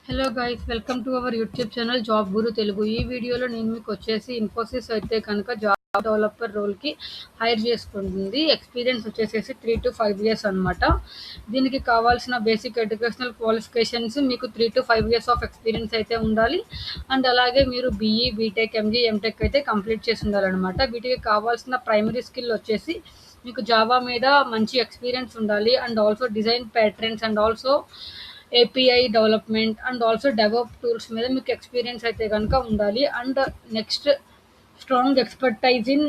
Hello guys, welcome to our YouTube channel job Guru Telugu. ఈ వీడియోలో నేను మీకు వచ్చేసి ఇన్ఫోసిస్ అయితే కనుక జాబ్ డెవలపర్ రోల్కి హైర్ చేసుకుంటుంది. ఎక్స్పీరియన్స్ వచ్చేసేసి 3 to 5 years అనమాట. దీనికి కావాల్సిన బేసిక్ ఎడ్యుకేషనల్ క్వాలిఫికేషన్స్ మీకు 3 to 5 years ఆఫ్ ఎక్స్పీరియన్స్ అయితే ఉండాలి. అండ్ అలాగే మీరు బీఈ, బీటెక్, ఎంజీ, ఎంటెక్ అయితే కంప్లీట్ చేసి ఉండాలన్నమాట. వీటికి కావాల్సిన ప్రైమరీ స్కిల్ వచ్చేసి మీకు జావా మీద మంచి ఎక్స్పీరియన్స్ ఉండాలి. And also design patterns and also API development and also develop tools మీద మీకు ఎక్స్పీరియన్స్ అయితే కనుక ఉండాలి. And next, strong expertise in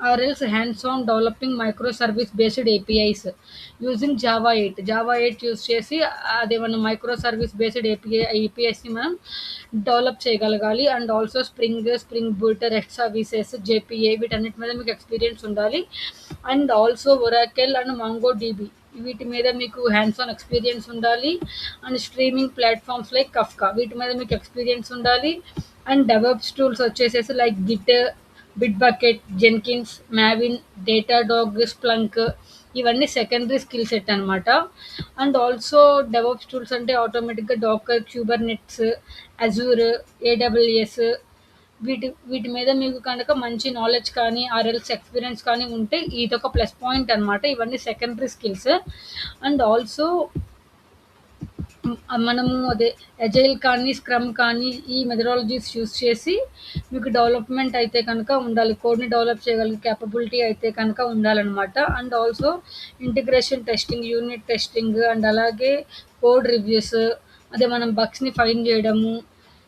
or else hands on developing micro service based APIs using Java eight use చేసి అదేమన్నా micro service based ఏపీఐస్ని మనం develop చేయగలగాలి. And also spring boot, rest services, JPA వీటన్నిటి మీద మీకు ఎక్స్పీరియన్స్ ఉండాలి. And also Oracle and Mongo DB వీటి మీద మీకు హ్యాండ్స్ ఆన్ ఎక్స్పీరియన్స్ ఉండాలి. And streaming platforms like Kafka వీటి మీద మీకు ఎక్స్పీరియన్స్ ఉండాలి. అండ్ డెవలప్స్ టూల్స్ వచ్చేసేసి like Bitbucket, Jenkins, Maven, Datadog, Splunk ఇవన్నీ సెకండరీ స్కిల్ సెట్ అనమాట. అండ్ ఆల్సో డెవలప్స్ టూల్స్ అంటే ఆటోమేటిక్గా డాకర్, క్యూబర్నెట్స్, అజూర్, ఏడబ్ల్యూఎస్ వీటి మీద మీకు కనుక మంచి నాలెడ్జ్ కానీ ఆర్ఎల్స్ ఎక్స్పీరియన్స్ కానీ ఉంటే ఇదొక ప్లస్ పాయింట్ అనమాట. ఇవన్నీ సెకండరీ స్కిల్స్. అండ్ ఆల్సో మనము అదే ఎజైల్ కానీ స్క్రమ్ కానీ ఈ మెథడాలజీస్ యూస్ చేసి మీకు డెవలప్మెంట్ అయితే కనుక ఉండాలి. కోడ్ని డెవలప్ చేయగలిగే క్యాపబిలిటీ అయితే కనుక ఉండాలన్నమాట. And also integration testing, unit testing and అలాగే కోడ్ రివ్యూస్, అదే మనం బగ్స్ని ఫైండ్ చేయడము,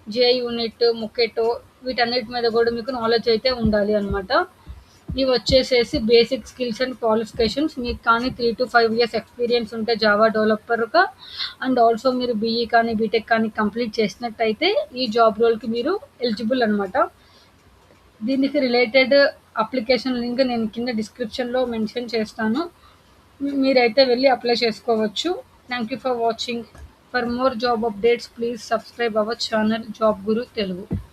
జే యూనిట్, మొకెటో వీటన్నిటి మీద కూడా మీకు నాలెడ్జ్ అయితే ఉండాలి అనమాట. ఇవి వచ్చేసేసి బేసిక్ స్కిల్స్ అండ్ క్వాలిఫికేషన్స్. మీకు కానీ 3 to 5 years ఎక్స్పీరియన్స్ ఉంటే జావా డెవలపర్గా అండ్ ఆల్సో మీరు బీఈ కానీ బీటెక్ కానీ కంప్లీట్ చేసినట్టయితే ఈ జాబ్ రోల్కి మీరు ఎలిజిబుల్ అనమాట. దీనికి రిలేటెడ్ అప్లికేషన్ లింక్ నేను కింద డిస్క్రిప్షన్లో మెన్షన్ చేస్తాను. మీరైతే వెళ్ళి అప్లై చేసుకోవచ్చు. Thank you for watching. For more job updates please subscribe our channel job Guru Telugu.